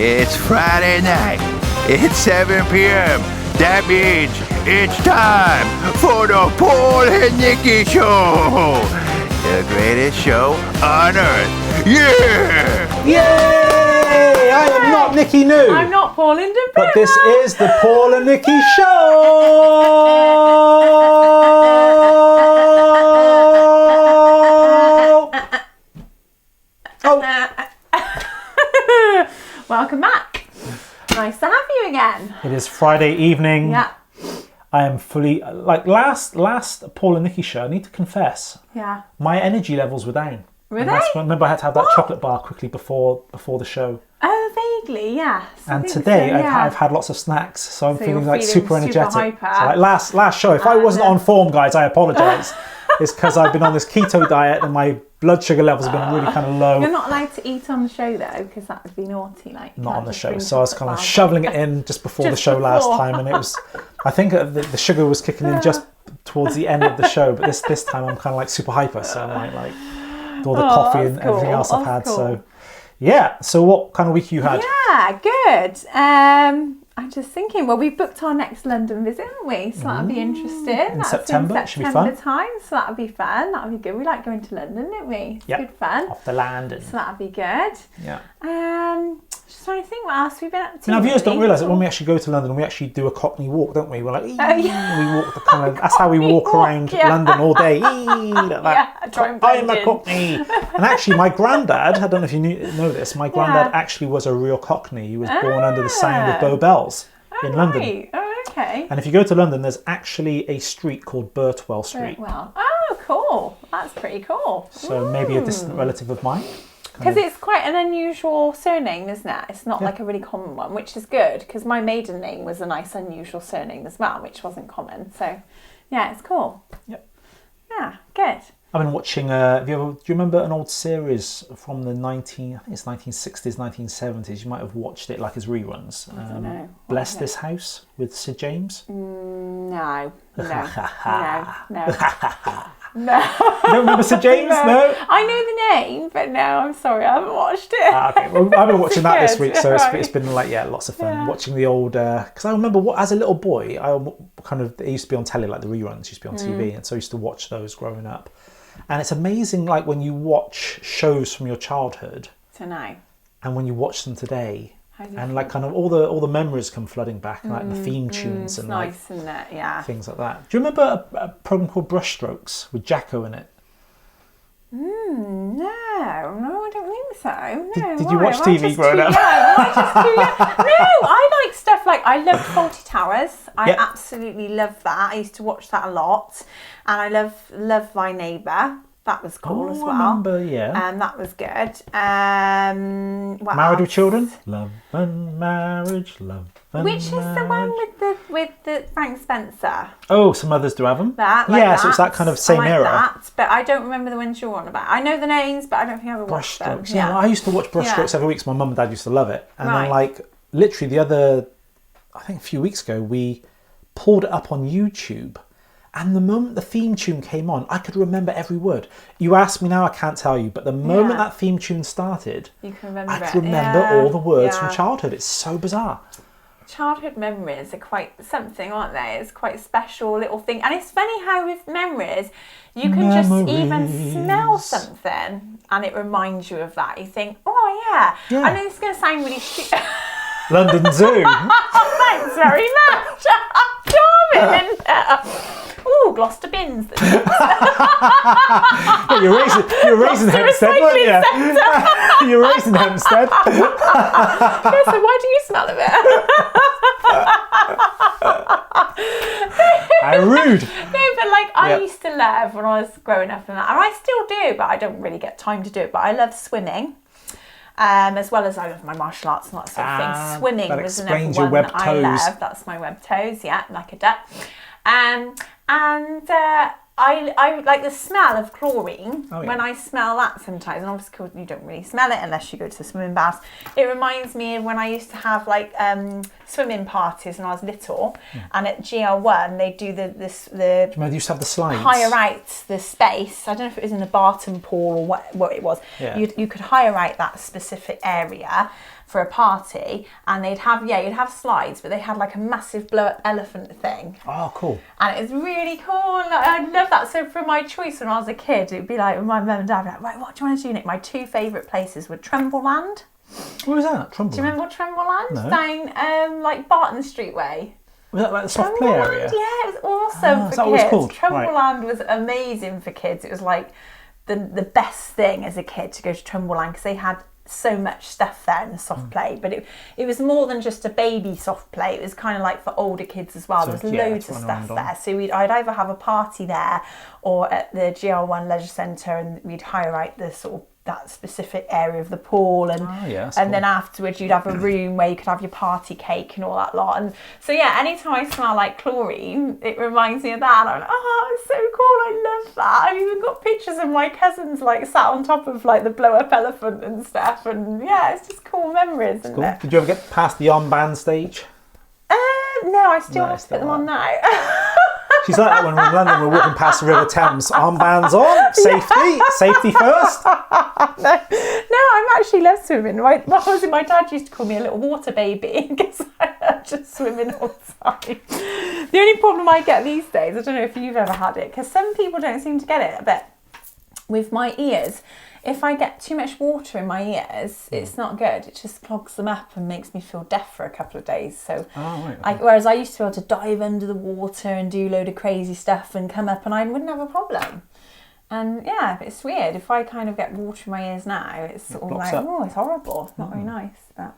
It's Friday night. It's 7 p.m. That means it's time for the Paul and Nicky Show. The greatest show on earth. Yeah! Yay! I am not Nicky New. I'm not Paul and Nicky. But this is the Paul and Nicky Show. Welcome back. Nice to have you again. It is Friday evening. Yeah. I am fully last Paul and Nicky show. I need to confess. Yeah. My energy levels were down. Were And they? remember, I had to have that chocolate bar quickly before the show. Oh, vaguely, yes. And today I've had lots of snacks, so I'm feeling like super energetic. hyper. So like last show, if I wasn't on form, guys, I apologise. It's because I've been on this keto diet and my blood sugar levels have been really kind of low. You're not allowed to eat on the show though, because that would be naughty. Not on the show, so I was kind of shoveling it in just before the show last time, and it was. I think the sugar was kicking in just towards the end of the show, but this time I'm kind of like super hyper, so I'm like with all the coffee and everything else I've had. Cool. So yeah. So what kind of week you had? Yeah, good. I'm just thinking, well, we've booked our next London visit, haven't we? So that'll be interesting. That's September. In It should be fun. time, so that'll be fun. That'll be good. We like going to London, don't we? It's good fun. Off the land. So that'll be good. Yeah. Just trying to think what else we've been up to. Now, viewers don't realise that when we actually go to London, we actually do a Cockney walk, don't we? We're like, we walk the kind of. That's how we walk around London all day. Like that. I'm a Cockney. And actually, my granddad, I don't know if you know this, my granddad actually was a real Cockney. He was born under the sound of Bow Bells in London. Right. Oh, okay. And if you go to London, there's actually a street called Birtwell Street. Well, oh, cool. That's pretty cool. So maybe a distant relative of mine. Because it's quite an unusual surname, isn't it? It's not like a really common one, which is good, because my maiden name was a nice unusual surname as well, which wasn't common. So, yeah, it's cool. Yep. Yeah, good. I've been watching, do you remember an old series from the 1960s, 1970s? You might have watched it like as reruns. I don't know. Bless This House with Sid James? No. No. You don't remember Sid James? No? I know the name, but no, I'm sorry, I haven't watched it. Okay. Well, I've been watching that this week, so it's been like, lots of fun. Watching the old, because I remember as a little boy, it used to be on telly, like the reruns used to be on TV, and so I used to watch those growing up. And it's amazing, like when you watch shows from your childhood, to now, and when you watch them today, and like kind of all the memories come flooding back, and like the theme tunes and like nice, isn't it? Yeah. Things like that. Do you remember a program called Brushstrokes with Jacko in it? No, I don't think so. No. Did you watch TV growing up? No, I like stuff like, I loved Fawlty Towers. I absolutely love that. I used to watch that a lot. And I love My Neighbour. That was cool as well. I remember, yeah. And that was good. What Married else? with Children? Love and Marriage, Love and Which is marriage. the one with the Frank Spencer? Oh, Some Others Do Have Them? So it's that kind of same era. That, but I don't remember the ones you're on about. I know the names, but I don't think I ever watched them. Brushstrokes. Yeah, I used to watch Brushstrokes every week, so my mum and dad used to love it. And then like, literally I think a few weeks ago, we pulled it up on YouTube. And the moment the theme tune came on, I could remember every word. You ask me now, I can't tell you. But the moment that theme tune started, you can remember I could remember all the words from childhood. It's so bizarre. Childhood memories are quite something, aren't they? It's quite a special little thing. And it's funny how with memories, you can just even smell something and it reminds you of that. You think, oh yeah. I know this is going to sound really stupid. London Zoo. Thanks very much. Charming. Ooh, Gloucester bins. Well, you're raising Hempstead, weren't you? You're raising Hempstead. Yeah, so why do you smell of it? How rude. No, but like I used to love when I was growing up and I still do, but I don't really get time to do it. But I love swimming. As well as I love my martial arts and that sort of thing. Swimming was another one that I love. That's my web toes, like a duck. I like the smell of chlorine when I smell that sometimes, and obviously you don't really smell it unless you go to the swimming baths. It reminds me of when I used to have like swimming parties when I was little, and at GL1 they do the you used to have the slides. Hire out the space. I don't know if it was in the Barton pool or what it was. Yeah. You could hire out that specific area. for a party, and you'd have slides, but they had like a massive blow-up elephant thing. Oh, cool. And it was really cool. And I love that. So for my choice when I was a kid, it'd be like, my mum and dad would be like, right, what do you want to do, Nick? My 2 favourite places were Trembleland. What was that? Trembleland? Do you remember Trembleland? No. Down like Barton Street way. Was that like the soft play area? Yeah, it was awesome for is that what kids. it was called? Trembleland was amazing for kids. It was like the best thing as a kid to go to Trembleland because they had so much stuff there in the soft play. But it was more than just a baby soft play. It was kind of like for older kids as well. So, there was loads of stuff there. So I'd either have a party there or at the GL1 Leisure Centre, and we'd hire out the sort of that specific area of the pool, and then afterwards you'd have a room where you could have your party cake and all that lot. And so anytime I smell like chlorine, it reminds me of that. And I'm like, oh, it's so cool, I love that. I've even got pictures of my cousins like sat on top of like the blow up elephant and stuff, and it's just cool memories, isn't it? Did you ever get past the armband stage? No, I still have to put them on now. She's like that when we're in London, we're walking past the River Thames, armbands on, safety first. No, I actually love swimming. My dad used to call me a little water baby because I just swimming all the time. The only problem I get these days, I don't know if you've ever had it, because some people don't seem to get it, but with my ears, if I get too much water in my ears, it's not good. It just clogs them up and makes me feel deaf for a couple of days. So, whereas I used to be able to dive under the water and do a load of crazy stuff and come up and I wouldn't have a problem. And it's weird. If I kind of get water in my ears now, it's sort of like, it's horrible. It's not very nice. But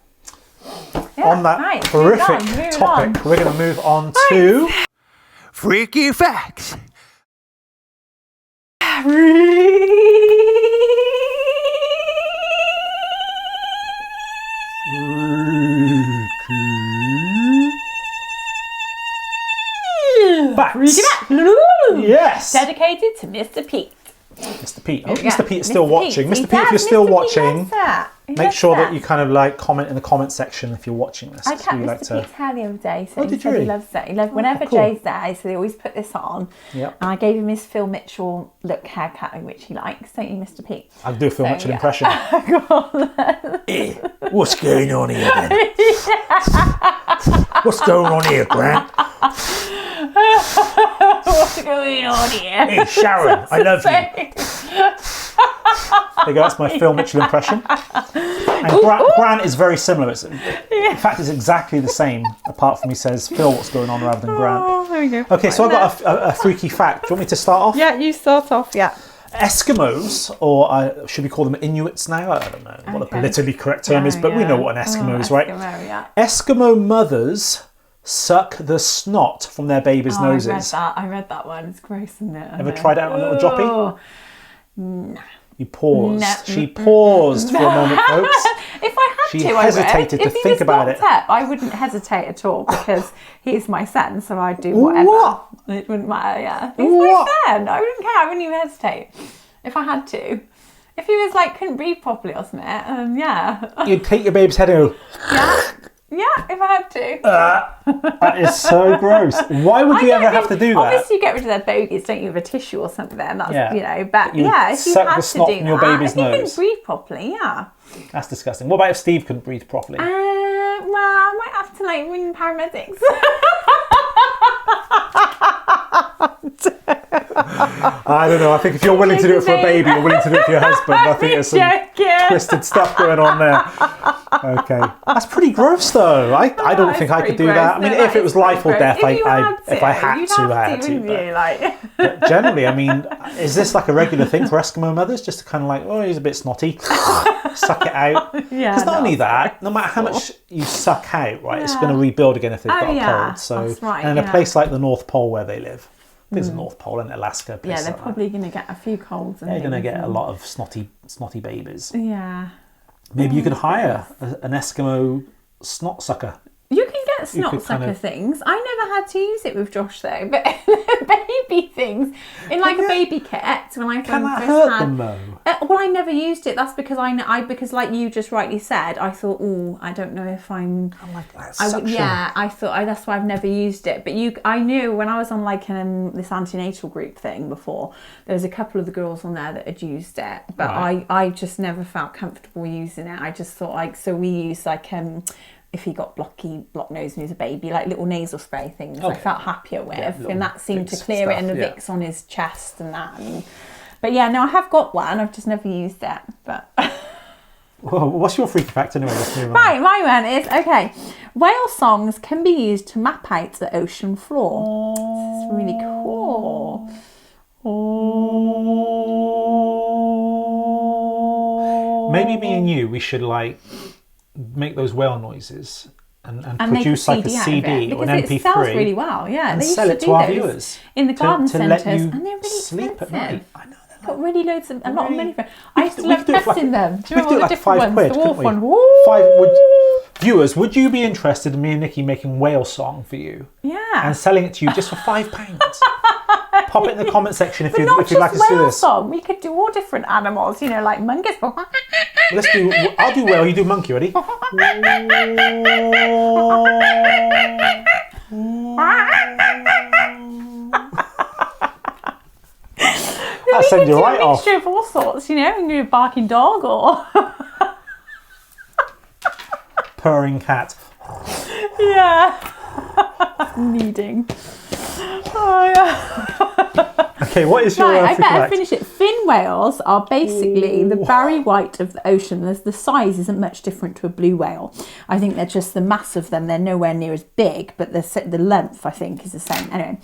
on that horrific topic, we're going to move on to Freaky Facts. Facts. Yes. Dedicated to Mr. Pete. Mr. Pete. Oh, Mr. Pete is still watching. Mr. Pete, if you're still watching, make sure that you kind of like comment in the comment section if you're watching this. I cut Mr. Pete's hair the other day, so he said he loves it. He loves whenever Jay's there, so they always put this on. Yep. And I gave him his Phil Mitchell look haircut, which he likes, don't you, Mr. Pete? I'll do a Phil Mitchell impression. Hey, what's going on here then? What's going on here, Grant? What's going on here? Hey, Sharon, I love you. There you go, that's my Phil Mitchell impression. And Grant is very similar. In fact, it's exactly the same, apart from he says, Phil, what's going on, rather than Grant. Oh, there we go. Okay, so I've got a freaky fact. Do you want me to start off? Yeah, you start off, Eskimos, or should we call them Inuits now? I don't know what the politically correct term is, but we know what an Eskimo is, right? Eskimo mothers suck the snot from their babies' noses. I read that one. It's gross, isn't it? Ever tried it out on a little joppy? No. You paused. She paused for a moment, folks. If I had she hesitated to think about it. I wouldn't hesitate at all because he's my son, so I'd do whatever. What? It wouldn't matter, He's my son. I wouldn't care. I wouldn't even hesitate if I had to. If he was like, couldn't breathe properly or something, You'd take your baby's head and go... Yeah, if I had to. That is so gross. Why would you ever have to do that? Obviously, you get rid of their bogies, don't you, with a tissue or something. That's but you if you had to do from your baby's if he nose. couldn't breathe properly, That's disgusting. What about if Steve couldn't breathe properly? Well, I might have to ring paramedics. I don't know. I think if you're willing to do it for a baby, you're willing to do it for your husband. I think there's some twisted stuff going on there. Okay, that's pretty gross, though. I don't think I could do that. I mean, if it was life or death, if I had to, I had to. But generally, I mean, is this like a regular thing for Eskimo mothers, just to kind of like, oh, he's a bit snotty, suck it out? Because not only that, no matter how much you suck out, right, it's going to rebuild again if they've got a cold. So, and in a place like the North Pole where they live. There's a North Pole and Alaska. Yeah, they're probably going to get a few colds. They're going to get a lot of snotty babies. Yeah. Maybe you could hire an Eskimo snot sucker. You can snot sucker things. I never had to use it with Josh though, but baby things in like a baby kit when I can that first hurt had. them though? Well, I never used it. That's because because like you just rightly said, I thought, oh, I don't know if I'm. I like that suction. I thought that's why I've never used it. But I knew when I was on like this antenatal group thing before, there was a couple of the girls on there that had used it, but I just never felt comfortable using it. I just thought so we used like if he got block nose and he was a baby, like little nasal spray things. I felt happier with, and that seemed to clear it, and the Vicks on his chest and that. But yeah, no, I have got one. I've just never used it. But well, what's your freaky fact anyway? Right, my one is whale songs can be used to map out the ocean floor. This is really cool. Maybe me and you, we should like make those whale noises and produce like a CD or an MP3. It sells really well, yeah. And they used sell to it do to our those viewers in the garden centres, and they're really sleep expensive. at night. I know. Got really a lot of money for it. I used to love pressing them. Do you we could do remember all the like different £5, ones? The wolf couldn't we? one. Viewers, would you be interested in me and Nikki making whale song for you? Yeah. And selling it to you just for £5? Pop it in the comment section if you'd like us to do whale this. Song. We could do all different animals, like monkeys. I'll do whale, you do monkey, ready? That send you right off. A mixture of all sorts, you can do a barking dog or purring cat. Yeah. Kneading. Oh yeah. Okay, what is your I better finish it. Fin whales are basically the Barry White of the ocean. The size isn't much different to a blue whale. I think they're just the mass of them. They're nowhere near as big, but the length I think is the same. Anyway.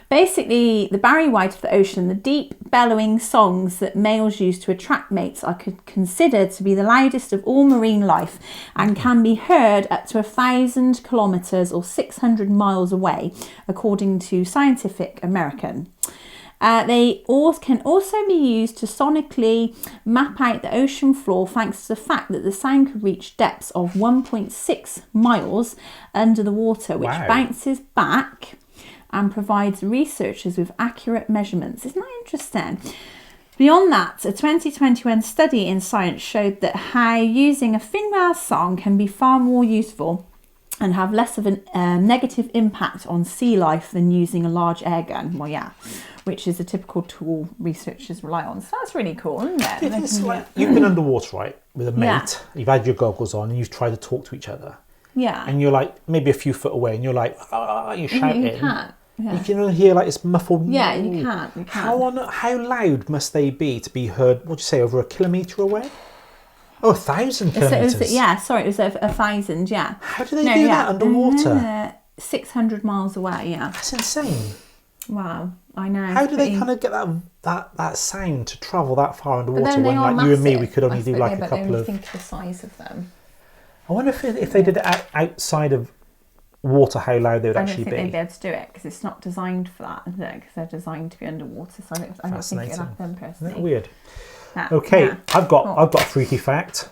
Basically, the Barry White of the ocean, the deep, bellowing songs that males use to attract mates are considered to be the loudest of all marine life and can be heard up to 1,000 kilometres or 600 miles away, according to Scientific American. They can also be used to sonically map out the ocean floor thanks to the fact that the sound could reach depths of 1.6 miles under the water, which bounces back and provides researchers with accurate measurements. Isn't that interesting? Beyond that, a 2021 study in Science showed that how using a fin whale song can be far more useful and have less of a negative impact on sea life than using a large air gun. Well, yeah, which is a typical tool researchers rely on. So that's really cool, isn't it? You've been underwater, right, with a mate. You've had your goggles on and you've tried to talk to each other. Yeah. And you're like maybe a few foot away and you're like, you're shouting. You can't. Yeah. You can hear like it's muffled. Yeah, you can't. How loud must they be to be heard? What'd you say, over 1 kilometre away? Oh, 1,000 kilometres. It was 1,000. Yeah. How do they do that underwater? 600 miles away. Yeah. That's insane. Wow, I know. How do they kind of get that sound to travel that far underwater when, like, massive. you and me, we could only do like a couple of. Think of the size of them. I wonder if they did it outside of water, how loud they would actually be. I don't think they'd be able to do it because it's not designed for that, is it? Because they're designed to be underwater. So I don't think it'd happen personally. Isn't that weird? Okay, yeah. I've got a freaky fact.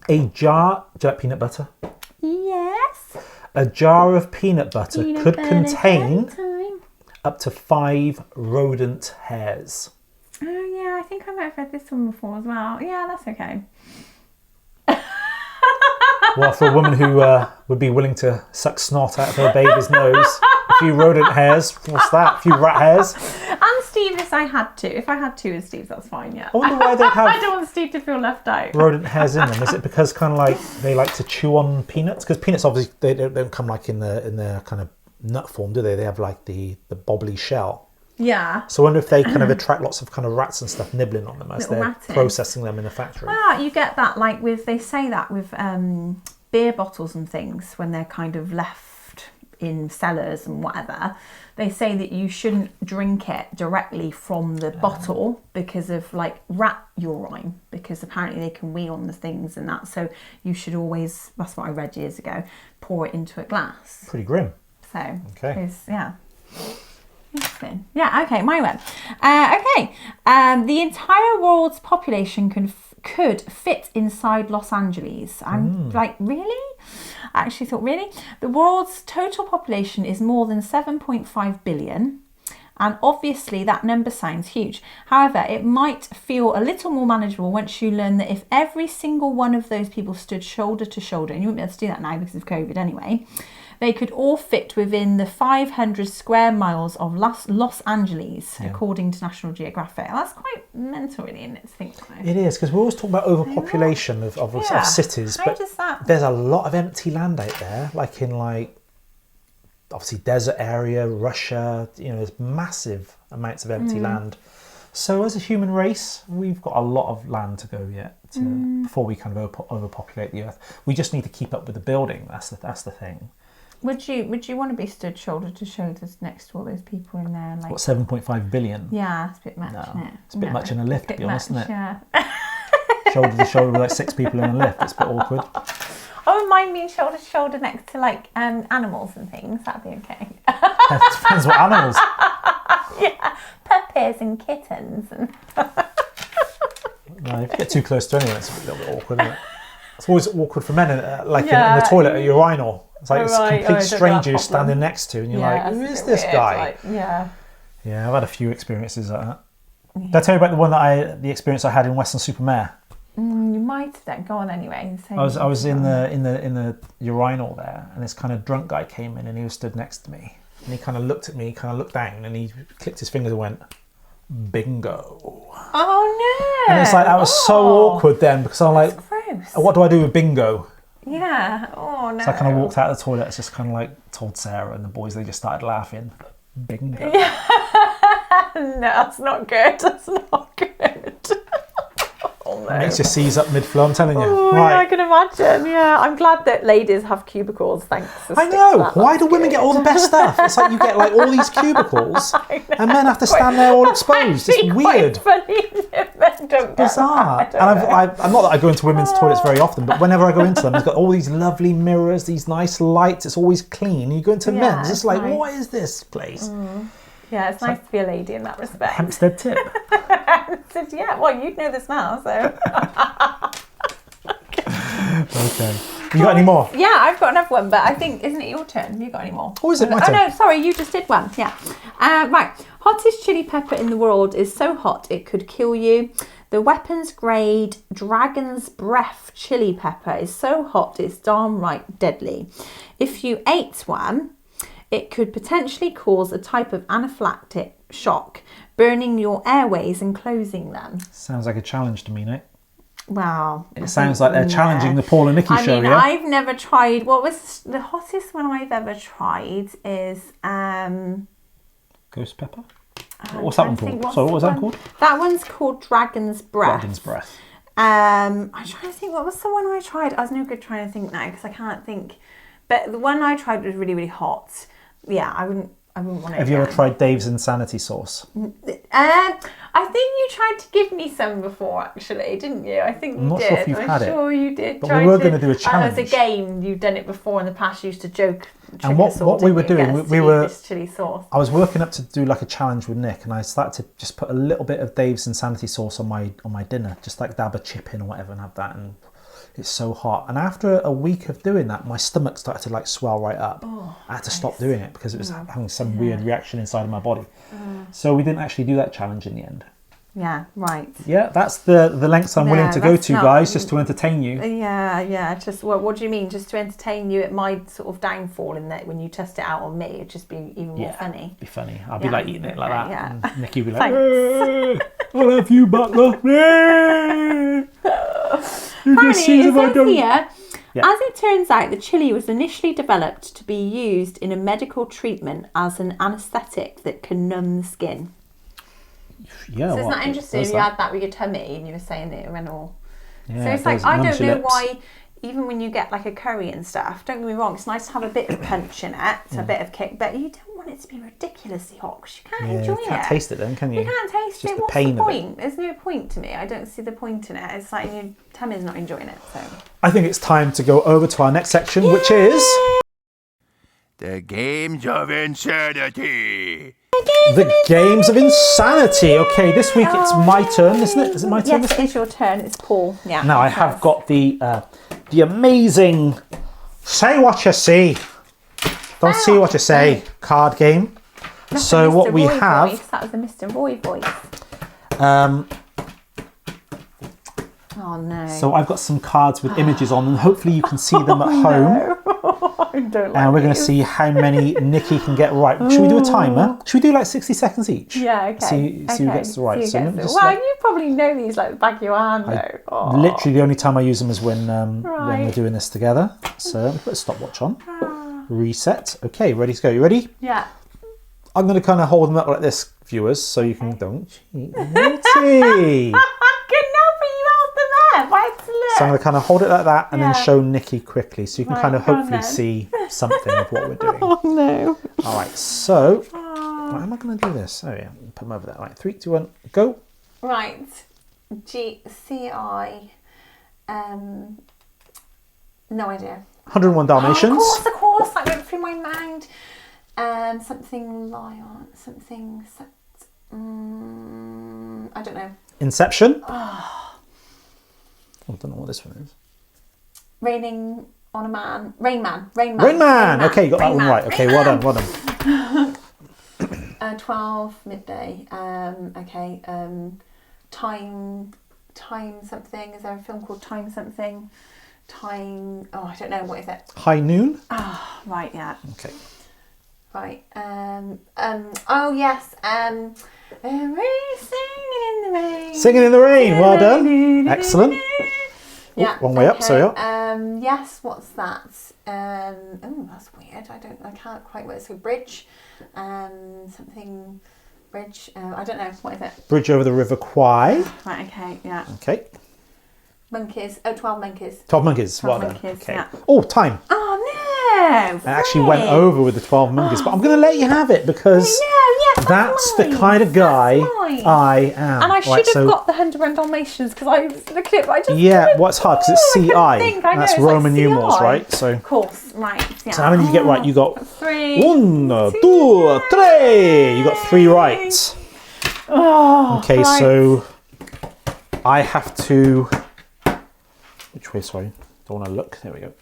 A jar. Do you like peanut butter? Yes. A jar of peanut butter could contain up to 5 rodent hairs. Oh yeah, I think I might have read this one before as well. Yeah, that's okay. Well, for a woman who would be willing to suck snot out of her baby's nose, a few rodent hairs, what's that? A few rat hairs? And Steve, if I had two with Steve, that's fine, yeah. I wonder why they'd have I don't want Steve to feel left out. rodent hairs in them. Is it because kind of like they like to chew on peanuts? Because peanuts obviously, they don't come like in the kind of nut form, do they? They have like the bobbly shell. Yeah. So I wonder if they kind of attract lots of kind of rats and stuff nibbling on them as Little they're ratting. processing them in the factory. Ah, you get that they say that with beer bottles and things when they're kind of left in cellars and whatever. They say that you shouldn't drink it directly from the bottle because of like rat urine, because apparently they can wee on the things and that. So you should always, that's what I read years ago, pour it into a glass. Pretty grim. So, okay. Yeah. Interesting. Yeah, okay, my one. The entire world's population could fit inside Los Angeles. I'm like, really? I actually thought, really? The world's total population is more than 7.5 billion. And obviously that number sounds huge. However, it might feel a little more manageable once you learn that if every single one of those people stood shoulder to shoulder, and you wouldn't be able to do that now because of COVID anyway, they could all fit within the 500 square miles of Los Angeles, according to National Geographic. That's quite mental, really, isn't it, to think about? It is, because we always talk about overpopulation of cities, How does that... there's a lot of empty land out there, like in obviously desert area, Russia, there's massive amounts of empty land. So as a human race, we've got a lot of land to go yet before we kind of overpopulate the earth. We just need to keep up with the building. That's the thing. Would you want to be stood shoulder to shoulder next to all those people in there? What, 7.5 billion? Yeah, it's a bit much, isn't it? It's a bit much in a lift, to be honest, isn't it? Yeah. Shoulder to shoulder with like 6 people in a lift. It's a bit awkward. I wouldn't mind being shoulder to shoulder next to animals and things. That'd be okay. Depends what animals. Yeah, puppies and kittens. No, if you get too close to anyone, it's a little bit awkward, isn't it? It's always awkward for men, in the toilet, a urinal. It's like it's a complete stranger you're standing next to, and you're like, who is this guy? Yeah, I've had a few experiences like that. Yeah. Did I tell you about the experience I had in Weston-super-Mare? You might have done. Go on anyway. I was in the urinal there, and this kind of drunk guy came in, and he was stood next to me, and he kind of looked at me, kind of looked down, and he clicked his fingers and went, "Bingo." Oh no! And it's like that was so awkward then, because I'm like, gross. What do I do with bingo? Yeah. Oh no. So I kind of walked out of the toilet, just kind of like told Sarah and the boys, they just started laughing. Bingo. Yeah. No, that's not good. That's not good. Oh, no. It makes you seize up mid-flow, I'm telling you. Oh, right. yeah, I can imagine. Yeah, I'm glad that ladies have cubicles. Thanks. I know. Why do women get all the best stuff? It's like you get like all these cubicles, and men have to stand there all exposed. It's weird. Funny. Men don't bizarre. And I'm not that I go into women's toilets very often, but whenever I go into them, it's got all these lovely mirrors, these nice lights. It's always clean. You go into men's, it's like, nice. What is this place? Yeah, it's nice to be a lady in that respect. Hampstead tip. Yeah, well, you'd know the smell, so. Okay. You got any more? Yeah, I've got another one, but I think, isn't it your turn? Have you got any more? Or is it my turn? Oh, no, sorry, you just did one. Yeah. Right. Hottest chili pepper in the world is so hot it could kill you. The weapons grade Dragon's Breath chili pepper is so hot it's downright deadly. If you ate one, it could potentially cause a type of anaphylactic shock, burning your airways and closing them. Sounds like a challenge to me, Nick. Wow. It sounds like they're challenging the Paul and Nicky Show, yeah? I've never tried... What was the hottest one I've ever tried is... Ghost pepper? What's that one called? Sorry, what was that called? That one's called Dragon's Breath. Dragon's Breath. I'm trying to think, what was the one I tried? I was no good trying to think now because I can't think. But the one I tried was really, really hot. Yeah, I wouldn't want it. Have you ever tried Dave's Insanity Sauce? I think you tried to give me some before, actually, didn't you? I think you did. I'm not sure if you've had it. I'm sure you did. But we were going to do a challenge. As a game, you've done it before in the past. You used to joke. And what we were doing, we were... This chili sauce. I was working up to do like a challenge with Nick, and I started to just put a little bit of Dave's Insanity Sauce on my dinner, just like dab a chip in or whatever and have that, and it's so hot. And after a week of doing that, my stomach started to like swell right up. I had to stop doing it because it was having some weird reaction inside of my body. So we didn't actually do that challenge in the end. Yeah, right. Yeah, that's the lengths I'm willing to go to, guys, just to entertain you. Yeah. Just what do you mean? Just to entertain you? It might sort of downfall in that when you test it out on me, it'd just be even more funny. It'd be funny. I'll be like eating it like that. Yeah. And Nicky would be like, hey, I'll have you, butler. Apparently, it says here, as it turns out, the chili was initially developed to be used in a medical treatment as an anaesthetic that can numb the skin. Yeah, so it's not interesting if you had that with your tummy and you were saying that it went all... Yeah, so it's like, I don't know why, even when you get like a curry and stuff, don't get me wrong, it's nice to have a bit of punch in it, a bit of kick, but you don't want it to be ridiculously hot because you can't enjoy it. You can't taste it then, can you? You can't taste it. What's the point? There's no point to me. I don't see the point in it. It's like your tummy's not enjoying it. So I think it's time to go over to our next section, which is... The Games of Insanity. The Games of Insanity. Okay, this week it's my turn, isn't it? Is it my turn? Yes, it is your turn. It's Paul. Yeah. Now I have got the amazing Say what you see. Don't see what you say. Card game. So what we have... Voice. That was a Mr. Roy voice. Oh no. So I've got some cards with images on them. Hopefully you can see them at home. I don't like And we're going to these. see how many Nicky can get right. Should we do a timer? Should we do like 60 seconds each? Yeah, okay. See who gets the right. See who So gets let me it. just, Well, like, you probably know these like the back of your hand though. Oh. literally the only time I use them is when we're Right. doing this together. So let me put a stopwatch on. Reset. Okay, ready to go. You ready? Yeah. I'm going to kind of hold them up like this, viewers, so you can... Don't cheat. Naughty! Good enough for you out there. Why it's look. So I'm going to kind of hold it like that and then Yeah. show Nicky quickly so you can Right, kind of go on hopefully then. see something of what we're doing. Oh no. All right, so why am I going to do this? Oh yeah, put them over there. All right, 3, 2, 1, go. Right. GCI. No idea. 101 Dalmatians. Oh, of course. That went through my mind. Something lion. Something. I don't know. Inception. Oh, I don't know what this one is. Raining on a Man. Rain Man. Rain Man. Okay, you got that one right. Okay, well done, well done. 12 midday. Okay. Time something. Is there a film called Time something? Time. Oh, I don't know. What is it? High noon. Oh, right. Yeah. Okay. Right. Oh yes. Singing in the rain. Singing in the rain. Well done. Excellent. Yeah. Wrong way up. Sorry. Yes. What's that? Oh, that's weird. I can't quite work. So bridge. Something. Bridge. I don't know. What is it? Bridge over the River Kwai. Right. Okay. Yeah. Okay. Monkeys. Oh, 12 monkeys. 12 monkeys. 12 Well done. monkeys, Okay. yeah. Oh, time. Oh no! I actually went over with the 12 monkeys, but I'm going to let you have it because that's the kind of guy I am. And I should have got the 101 Dalmatians because I was looking at it, but I just Yeah, what's hard because it's CI. That's it's Roman like numerals, CI. right? So, Of course, right. Yeah. so how many did you get right? You got 3. 1, 2, 3. You got 3 right. Oh, Okay, right. so I have to. Which way? Sorry, don't want to look. There we go.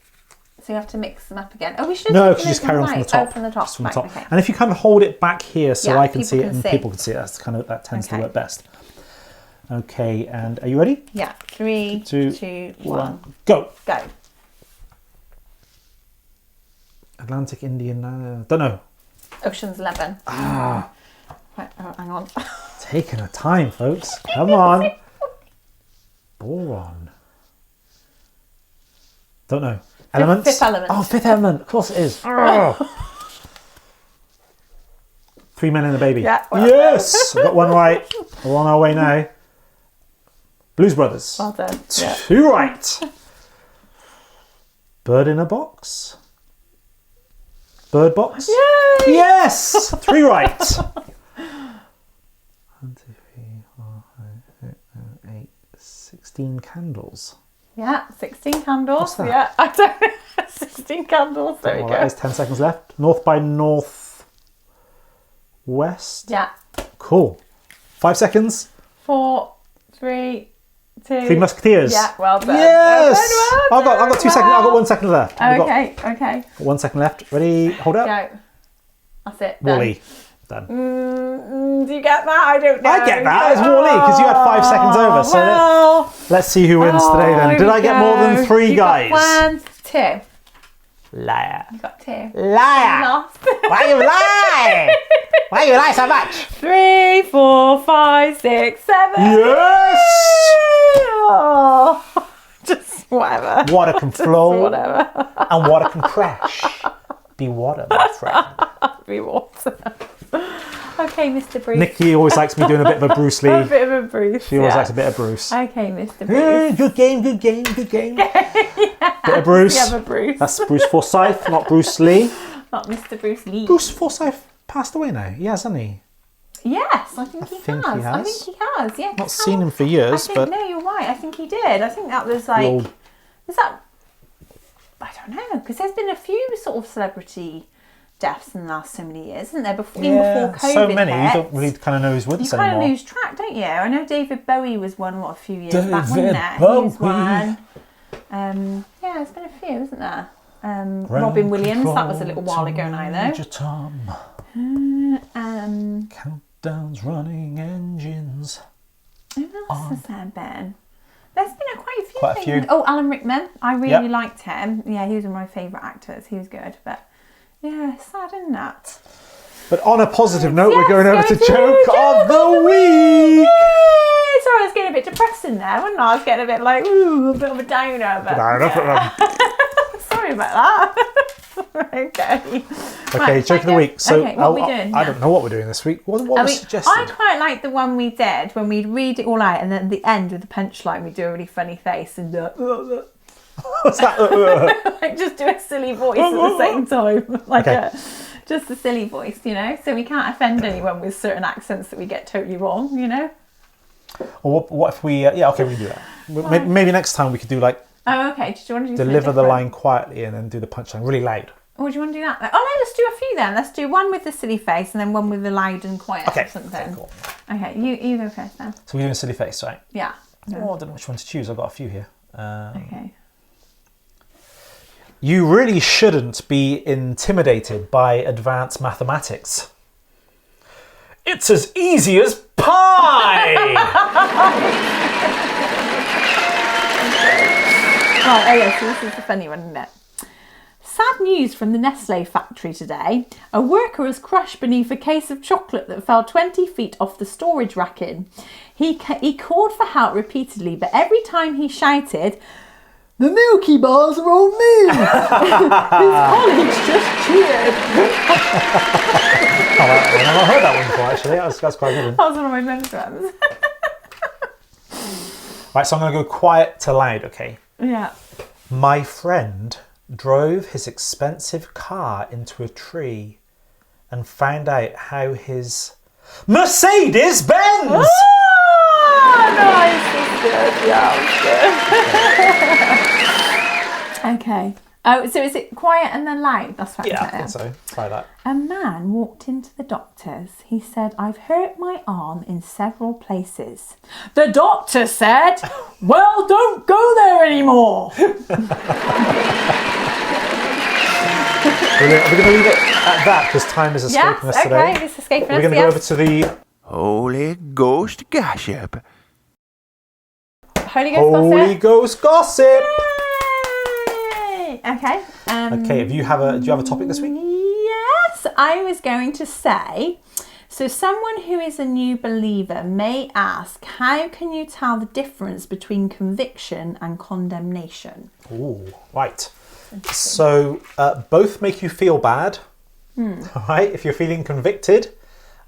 So you have to mix them up again. Oh, we should. No, because you just carry on from the top. Oh, from the top. Just from Right, the top. okay. And if you kind of hold it back here so Yeah, I can see it people and can see. people can see it, that tends to Okay. work best. Okay, and are you ready? Yeah. 3, 2, 1. Go. Go. Atlantic, Indian. Don't know. Ocean's 11. Ah, Right, oh, hang on. taking a time, folks. Come on. Boron. Don't know. Elements? Fifth Element. Oh, Fifth Element. Of course it is. Oh. 3 Men and a Baby. Yeah, well Yes! We've got one right. We're on our way now. Blues Brothers. Well done. Yeah. 2 right. Bird in a Box. Bird Box. Yay! Yes! 3 right. 1, 2, 3, 4, 5, 6, 7, 8, 16 candles. Yeah, 16 candles. What's that? Yeah, I don't know. 16 candles. There we Well, go. that is 10 seconds left. North by North West. Yeah. Cool. 5 seconds. 4, 3, 2. 3 Musketeers. Yeah, well done. Yes! Well done, I've got 2 seconds. I've got 1 second left. I've got Okay. 1 second left. Ready? Hold up. Go. That's it. Done. Wally. Done. Do you get that? I don't know. I get that. It's Wally because you had 5 seconds over. So well, let's see who wins today then. there Did we I get more than go. 3 You guys? got 1, 2. Liar. You got 2. Liar. Lost. Why you lie? Why you lie so much? 3, 4, 5, 6, 7. Yes! Oh, just whatever. Water can flow Whatever. and water can crash. Be water, my friend. Be water. Okay, Mr. Bruce. Nicky always likes me doing a bit of a Bruce Lee. A bit of a Bruce. She always likes a bit of Bruce. Okay, Mr. Bruce. Good game, good game, good game. Bit of Bruce. The other Bruce. That's Bruce Forsyth, not Bruce Lee. Not Mr. Bruce Lee. Bruce Forsyth passed away now. He has, hasn't he? Yes, I think he think has. he I has. think he has. Yeah. Not seen him for years, but no, you're right. I think he did. I think that was like. old- Was that? I don't know, because there's been a few sort of celebrity deaths in the last so many years, isn't there? Before COVID so many. hit, You don't really kind of know who's with you us kind anymore. of lose track, don't you? I know David Bowie was one, a few years back, wasn't David there? He was Bowie. one. Yeah, there's been a few, isn't there? Robin Williams. That was a little while ago now, though. Tom. Countdown's running engines. Who else has there been? There's been quite a few things. Few. Oh, Alan Rickman. I really liked him. Yeah, he was one of my favourite actors. He was good. But yeah, sad, isn't that? But on a positive note, we're going over to Joke of the Week. Sorry, I was getting a bit depressing there, wasn't I? I was getting a bit like, ooh, a bit of a downer. But sorry about that. Okay, Joke of the Week. So what are we doing? I don't know what we're doing this week. What was suggested? I quite like the one we did when we'd read it all out, and then at the end with the punchline, we'd do a really funny face and what's that? like just do a silly voice at the same time, just a silly voice, So we can't offend anyone with certain accents that we get totally wrong, Or what if we? We can do that. Maybe next time we could do like. Oh, okay. Do you want to do deliver the line quietly and then do the punchline really loud? Or do you want to do that? Oh no, let's do a few then. Let's do one with the silly face and then one with the loud and quiet or something. Okay, cool. Okay, you go first then. So we're doing silly face, right? Yeah. Oh, I don't know which one to choose. I've got a few here. Okay. You really shouldn't be intimidated by advanced mathematics. It's as easy as pie! Right, so this is the funny one, isn't it? Sad news from the Nestle factory today. A worker was crushed beneath a case of chocolate that fell 20 feet off the storage racking. He called for help repeatedly, but every time he shouted, "The Milky Bars are on me!" his colleagues just cheered. I've never heard that one before, actually. That's quite good. That was one of my best friends. Right, so I'm going to go quiet to loud, okay? Yeah. My friend drove his expensive car into a tree and found out how his Mercedes-Benz! Oh, nice. That's good. Yeah, that's good. Okay. Oh, so is it quiet and then loud? That's right. Yeah, I think so. Try that. A man walked into the doctor's. He said, "I've hurt my arm in several places." The doctor said, "Well, don't go there anymore." Brilliant. We're going to leave it at that because time is escaping us today. Okay, it's escaping us. We're going to go over to the Holy Ghost Gossip. Holy Ghost Gossip. Okay. Okay. Do you have a topic this week? Yes, I was going to say. So, someone who is a new believer may ask, how can you tell the difference between conviction and condemnation? Ooh, right. So, both make you feel bad. Right? If you're feeling convicted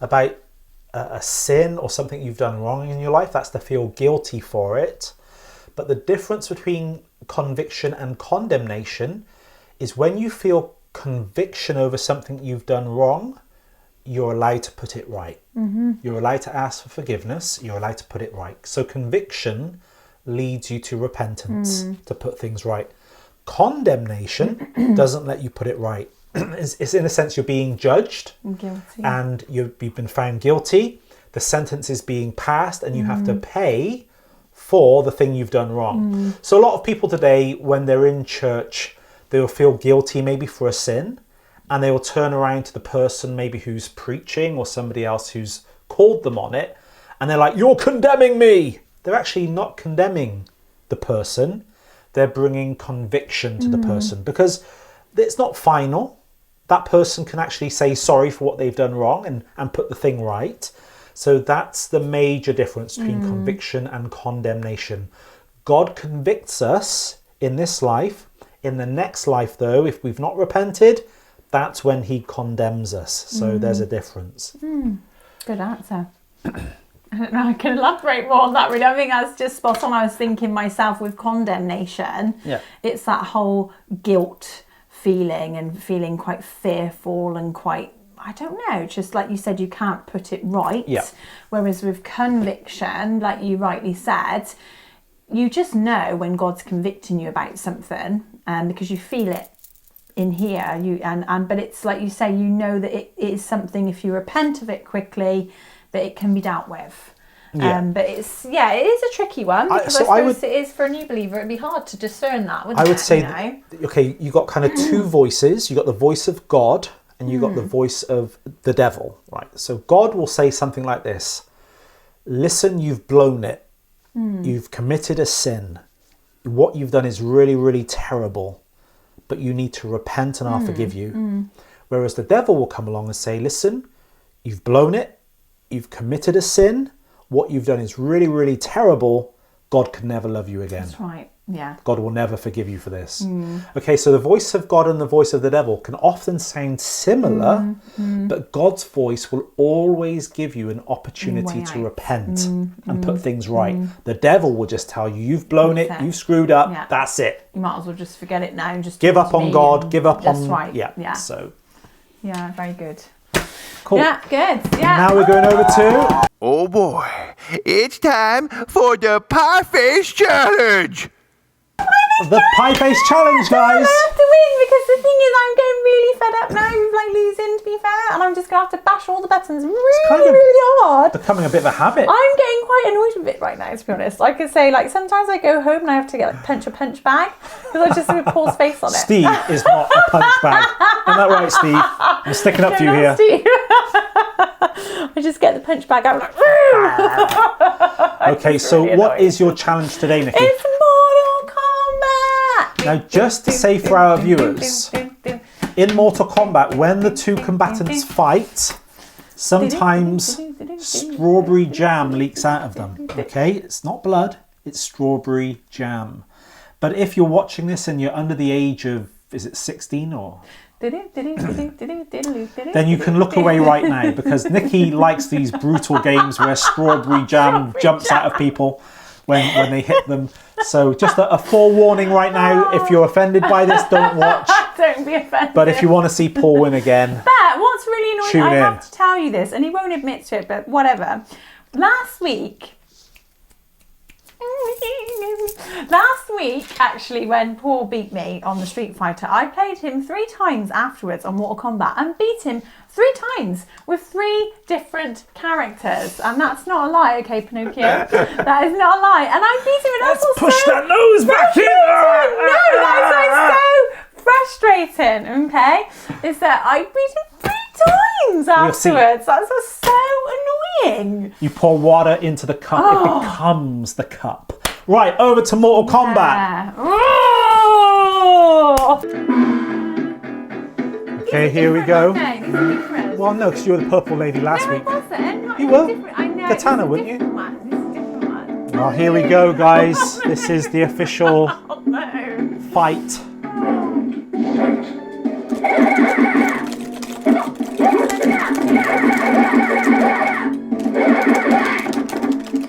about a sin or something you've done wrong in your life, that's to feel guilty for it. But the difference between conviction and condemnation is when you feel conviction over something you've done wrong, you're allowed to put it right. You're allowed to ask for forgiveness. You're allowed to put it right. So conviction leads you to repentance, to put things right. Condemnation doesn't let you put it right. It's in a sense you're being judged and you've been found guilty. The sentence is being passed and you have to pay for the thing you've done wrong. So a lot of people today, when they're in church, they'll feel guilty maybe for a sin and they will turn around to the person maybe who's preaching or somebody else who's called them on it and they're like, "You're condemning me." They're actually not condemning the person. They're bringing conviction to the person because it's not final. That person can actually say sorry for what they've done wrong and put the thing right. So that's the major difference between conviction and condemnation. God convicts us in this life. In the next life, though, if we've not repented, that's when he condemns us. So there's a difference. Good answer. I don't know, I can elaborate more on that really. I think that's just spot on. I was thinking myself with condemnation. Yeah. It's that whole guilt feeling and feeling quite fearful and quite, I don't know, just like you said, you can't put it right. Yeah. Whereas with conviction, like you rightly said, you just know when God's convicting you about something because you feel it in here. But it's like you say, you know that it is something, if you repent of it quickly, that it can be dealt with. But it is a tricky one because I suppose it is for a new believer. It'd be hard to discern that, wouldn't it? I would say, okay, you got kind of two voices. You got the voice of God and you got the voice of the devil, right? So God will say something like this: listen, you've blown it. You've committed a sin. What you've done is really, really terrible, but you need to repent and I'll forgive you. Whereas the devil will come along and say, listen, you've blown it. You've committed a sin. What you've done is really, really terrible. God can never love you again. That's right. Yeah. God will never forgive you for this. Okay, so the voice of God and the voice of the devil can often sound similar, but God's voice will always give you an opportunity to repent and put things right. The devil will just tell you, you've blown it, you've screwed up, that's it. You might as well just forget it now and just give up on God, give up on... That's right. Yeah, so... Yeah, very good. Cool. Yeah, good. Yeah. Now we're going over to... Oh boy, it's time for the Pie Face Challenge! The Pie Face Challenge, guys! I have to win because the thing is I'm getting really fed up now with losing, to be fair, and I'm just going to have to bash all the buttons really hard. Becoming a bit of a habit. I'm getting quite annoyed with it right now, to be honest. I could say, sometimes I go home and I have to get punch bag because I just see Paul's face on it. Steve is not a punch bag. Isn't that right, Steve? I'm sticking up for you here. Steve. I just get the punch bag out and okay, so what is your challenge today, Nikki? It's Mortal Kombat! Now, just to say for our viewers, in Mortal Kombat, when the two combatants fight, sometimes strawberry jam leaks out of them. Okay, it's not blood, it's strawberry jam. But if you're watching this and you're under the age of, is it 16 or... then you can look away right now because Nikki likes these brutal games where strawberry jam jumps out of people when they hit them. So just a forewarning right now, if you're offended by this, don't watch. Don't be offended. But if you want to see Paul win again, but what's really annoying, tune I in. have to tell you this, and he won't admit to it, but whatever. Last week, actually, when Paul beat me on the StreetFighter, I played him 3 times afterwards on Mortal Kombat and beat him 3 times with 3 different characters. And that's not a lie, okay, Pinocchio? That is not a lie. And I beat him and let's push that nose back in. No, that's so frustrating, okay? Is that I beat him 3 times afterwards. That's so annoying. You pour water into the cup, it becomes the cup. Right, over to Mortal Kombat. Okay, here we go. Well, no, because you were the purple lady last week. You were. Katana, wouldn't you? Well, here we go, guys. This is the official fight.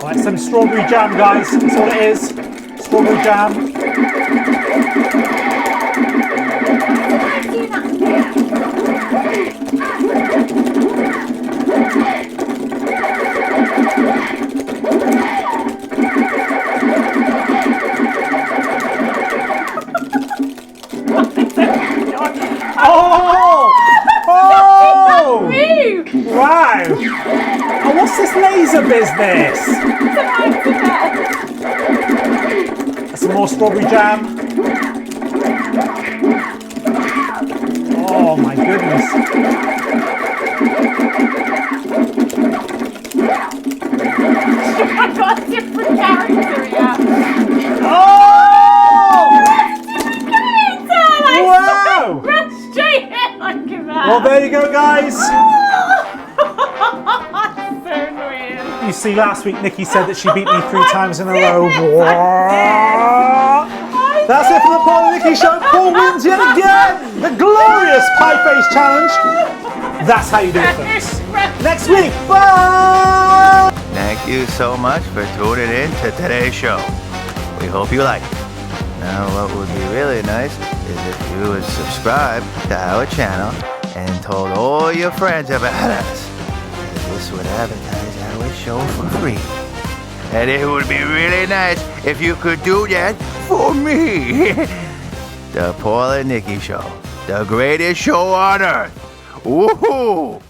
Alright, some strawberry jam, guys. That's all it is. Strawberry jam. Wow! Oh, what's this laser business? Some more strawberry jam. Oh my goodness. I got a different character here. Oh! Wow! Well, there you go, guys. You see, last week Nikki said that she beat me 3 times in a row. That's it for the Paul and Nicky Show. Paul wins yet again. The glorious Pie Face Challenge. That's how you do it, folks. Next week. Bye. Thank you so much for tuning in to today's show. We hope you like it. Now, what would be really nice is if you would subscribe to our channel and told all your friends about us. This would advertise our show for free. And it would be really nice if you could do that for me. The Paul and Nicky Show, the greatest show on earth. Woohoo!